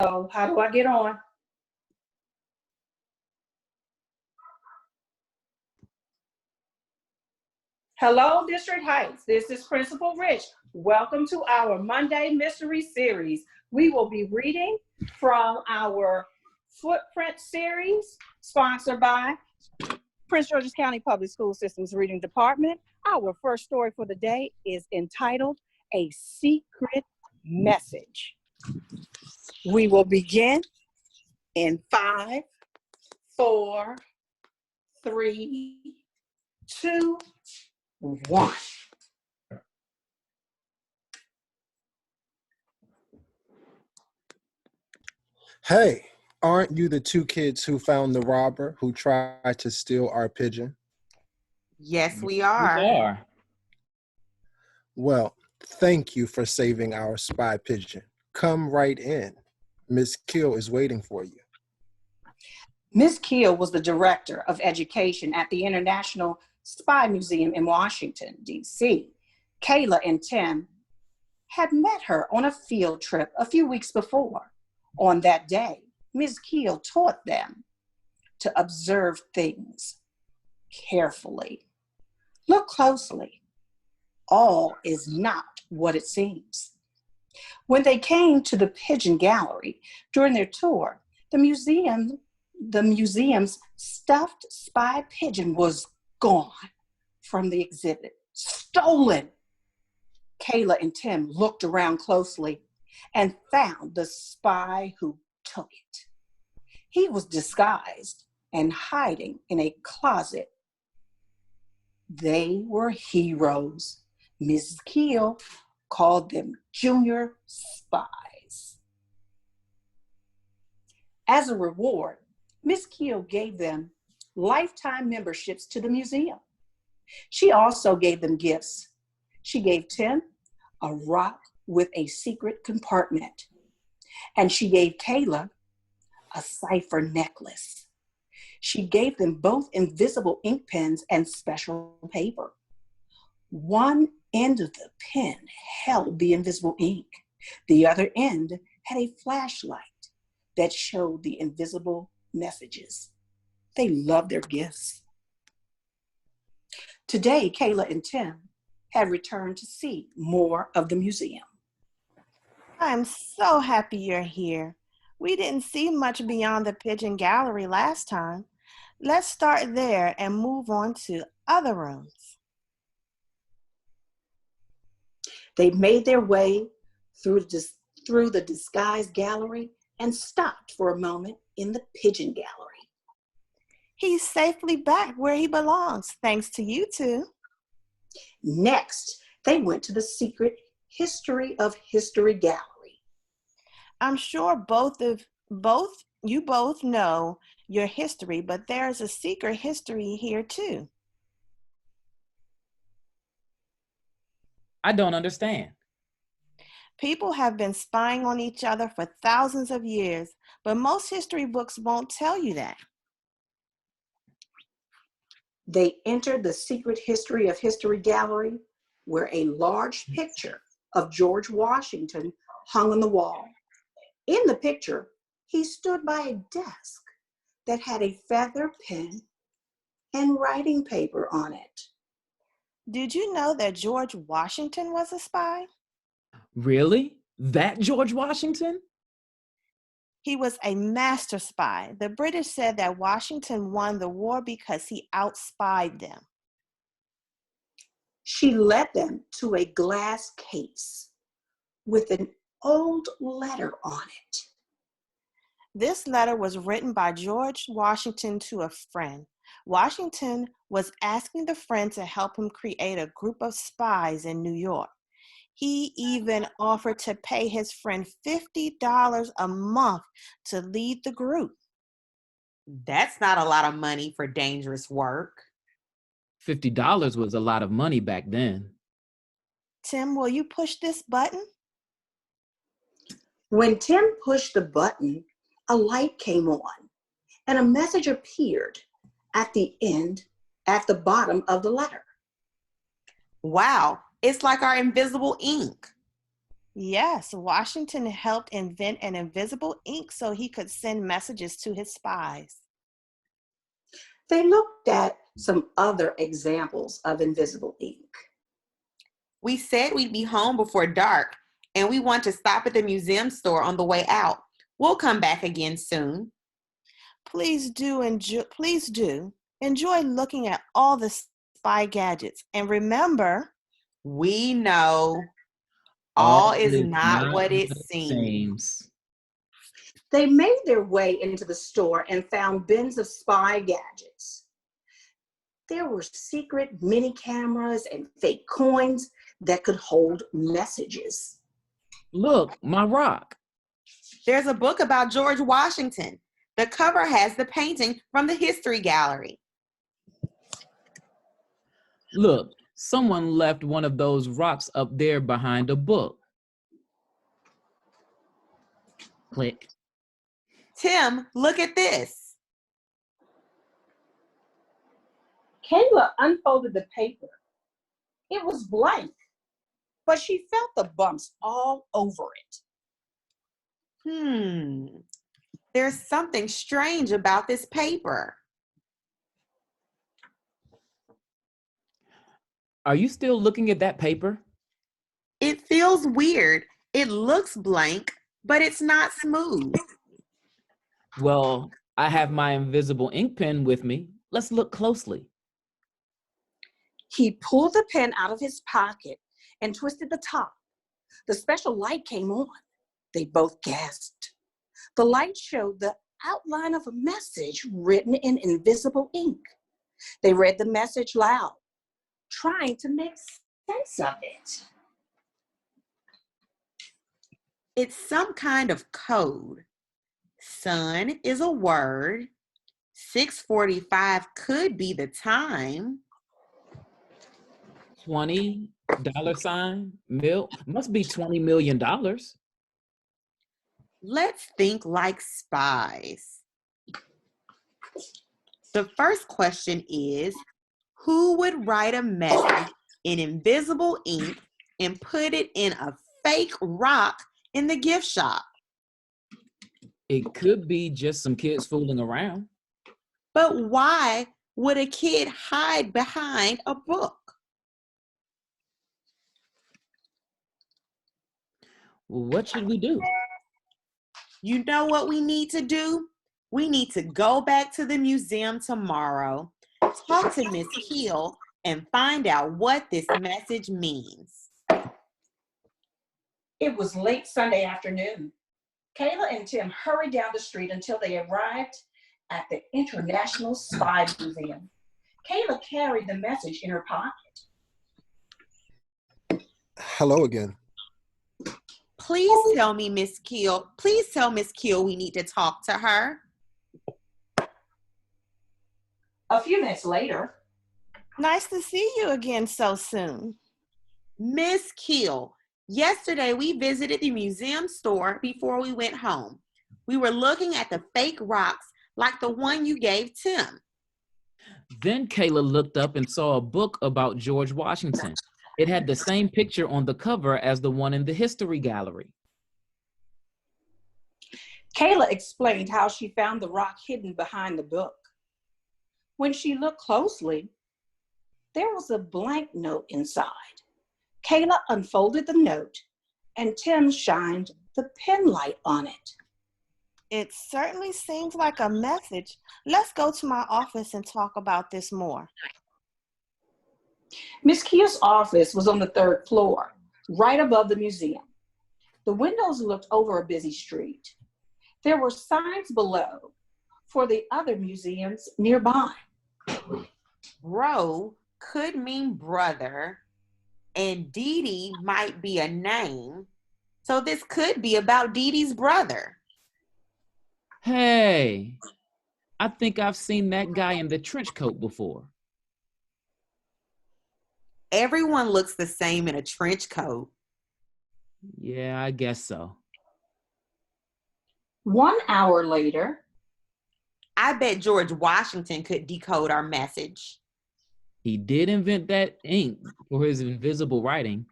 So how do I get on? Hello, District Heights. This is Principal Rich. Welcome to our Monday Mystery Series. We will be reading from our Footprint series, sponsored by Prince George's County Public School Systems Reading Department. Our first story for the day is entitled A Secret Message. We will begin in 5, 4, 3, 2, 1. Hey, aren't you the two kids who found the robber who tried to steal our pigeon? Yes, we We are. are. Well, thank you for saving our spy pigeon. Come right in. Miss Keel is waiting for you. Ms. Keel was the director of education at the International Spy Museum in Washington, D.C. Kayla and Tim had met her on a field trip a few weeks before. On that day, Ms. Keel taught them to observe things carefully. Look closely. All is not what it seems. When they came to the Pigeon Gallery during their tour, the museum's stuffed spy pigeon was gone from the exhibit. Stolen! Kayla and Tim looked around closely and found the spy who took it. He was disguised and hiding in a closet. They were heroes. Mrs. Keel called them junior spies. As a reward, Miss Keel gave them lifetime memberships to the museum. She also gave them gifts. She gave Tim a rock with a secret compartment, and she gave Kayla a cipher necklace. She gave them both invisible ink pens and special paper. One end of the pen held the invisible ink. The other end had a flashlight that showed the invisible messages. They loved their gifts. Today, Kayla and Tim had returned to see more of the museum. I'm so happy you're here. We didn't see much beyond the Pigeon Gallery last time. Let's start there and move on to other rooms. They made their way through the disguised gallery and stopped for a moment in the Pigeon Gallery. He's safely back where he belongs, thanks to you two. Next, they went to the secret History of History Gallery. I'm sure you both know your history, but there's a secret history here too. I don't understand. People have been spying on each other for thousands of years, but most history books won't tell you that. They entered the secret History of History Gallery, where a large picture of George Washington hung on the wall. In the picture, he stood by a desk that had a feather pen and writing paper on it. Did you know that George Washington was a spy? Really? That George Washington? He was a master spy. The British said that Washington won the war because he outspied them. She led them to a glass case with an old letter on it. This letter was written by George Washington to a friend. Washington was asking the friend to help him create a group of spies in New York. He even offered to pay his friend $50 a month to lead the group. That's not a lot of money for dangerous work. $50 was a lot of money back then. Tim, will you push this button? When Tim pushed the button, a light came on and a message appeared at the bottom of the letter. Wow, it's like our invisible ink. Yes, Washington helped invent an invisible ink so he could send messages to his spies. They looked at some other examples of invisible ink. We said we'd be home before dark, and we want to stop at the museum store on the way out. We'll come back again soon. Please do enjoy looking at all the spy gadgets. And remember, We know all is not what it seems. They made their way into the store and found bins of spy gadgets. There were secret mini cameras and fake coins that could hold messages. Look, my rock. There's a book about George Washington. The cover has the painting from the History Gallery. Look, someone left one of those rocks up there behind a book. Click. Tim, look at this. Kayla unfolded the paper. It was blank, but she felt the bumps all over it. There's something strange about this paper. Are you still looking at that paper? It feels weird. It looks blank, but it's not smooth. Well, I have my invisible ink pen with me. Let's look closely. He pulled the pen out of his pocket and twisted the top. The special light came on. They both gasped. The light showed the outline of a message written in invisible ink. They read the message loud, trying to make sense of it. It's some kind of code. Sun is a word. 6:45 could be the time. $20 mil must be $20 million. Let's think like spies. The first question is, who would write a message in invisible ink and put it in a fake rock in the gift shop? It could be just some kids fooling around. But why would a kid hide behind a book? What should we do? You know what we need to do? We need to go back to the museum tomorrow, talk to Miss Hill, and find out what this message means. It was late Sunday afternoon. Kayla and Tim hurried down the street until they arrived at the International Spy Museum. Kayla carried the message in her pocket. Hello again. Please tell me, Miss Keel. Please tell Miss Keel we need to talk to her. A few minutes later, nice to see you again so soon. Miss Keel, yesterday we visited the museum store before we went home. We were looking at the fake rocks like the one you gave Tim. Then Kayla looked up and saw a book about George Washington. It had the same picture on the cover as the one in the History Gallery. Kayla explained how she found the rock hidden behind the book. When she looked closely, there was a blank note inside. Kayla unfolded the note, and Tim shined the pen light on it. It certainly seems like a message. Let's go to my office and talk about this more. Miss Keel's office was on the third floor, right above the museum. The windows looked over a busy street. There were signs below for the other museums nearby. Bro could mean brother, and Dee Dee might be a name. So this could be about Dee Dee's brother. Hey, I think I've seen that guy in the trench coat before. Everyone looks the same in a trench coat. Yeah, I guess so. 1 hour later, I bet George Washington could decode our message. He did invent that ink for his invisible writing.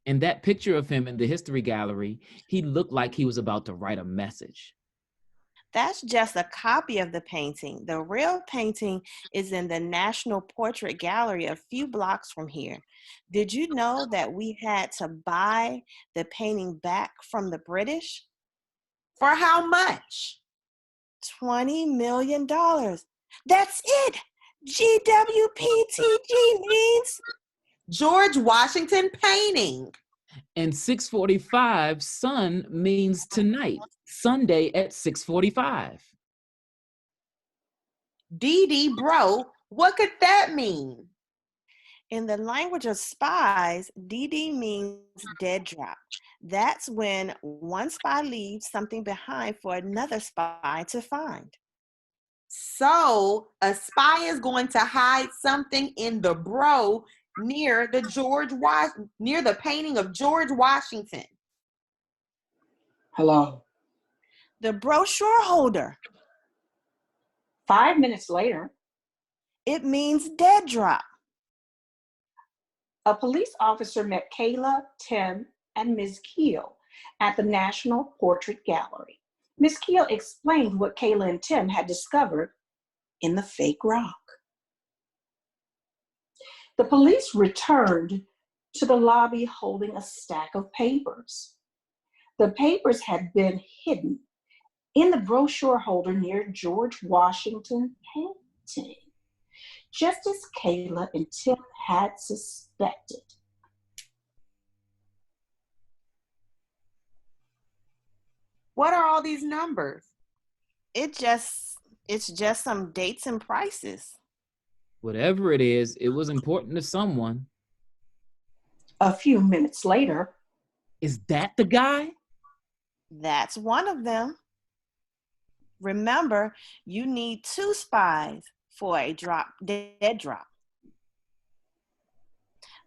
In that picture of him in the history gallery, he looked like he was about to write a message. That's just a copy of the painting. The real painting is in the National Portrait Gallery a few blocks from here. Did you know that we had to buy the painting back from the British? For how much? $20 million. That's it. GWPTG means George Washington painting. And 6:45 sun means tonight, Sunday at 6:45. DD bro, what could that mean? in the language of spies, DD means dead drop. That's when one spy leaves something behind for another spy to find. So a spy is going to hide something in the bro near the near the painting of George Washington. Hello. The brochure holder. 5 minutes later, It means dead drop. a police officer met Kayla, Tim, and Ms. Keel at the National Portrait Gallery. Ms. Keel explained what Kayla and Tim had discovered in the fake rock. The police returned to the lobby holding a stack of papers. The papers had been hidden in the brochure holder near George Washington painting, just as Kayla and Tim had suspected. What are all these numbers? It's just some dates and prices. Whatever it is, it was important to someone. A few minutes later, Is that the guy? That's one of them. Remember, you need 2 spies for a dead drop.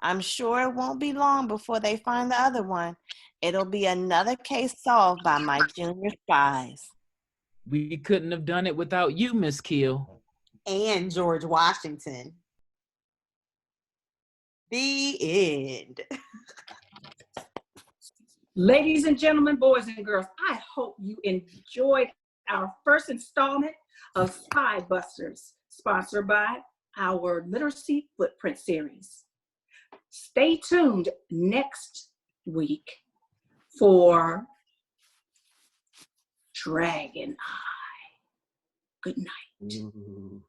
I'm sure it won't be long before they find the other one. It'll be another case solved by my junior spies. We couldn't have done it without you, Miss Keel. And George Washington. The end. ladies and gentlemen, boys and girls, I hope you enjoyed our first installment of Spy Busters, sponsored by our Literacy Footprint series. Stay tuned next week for Dragon Eye. Good night. Ooh.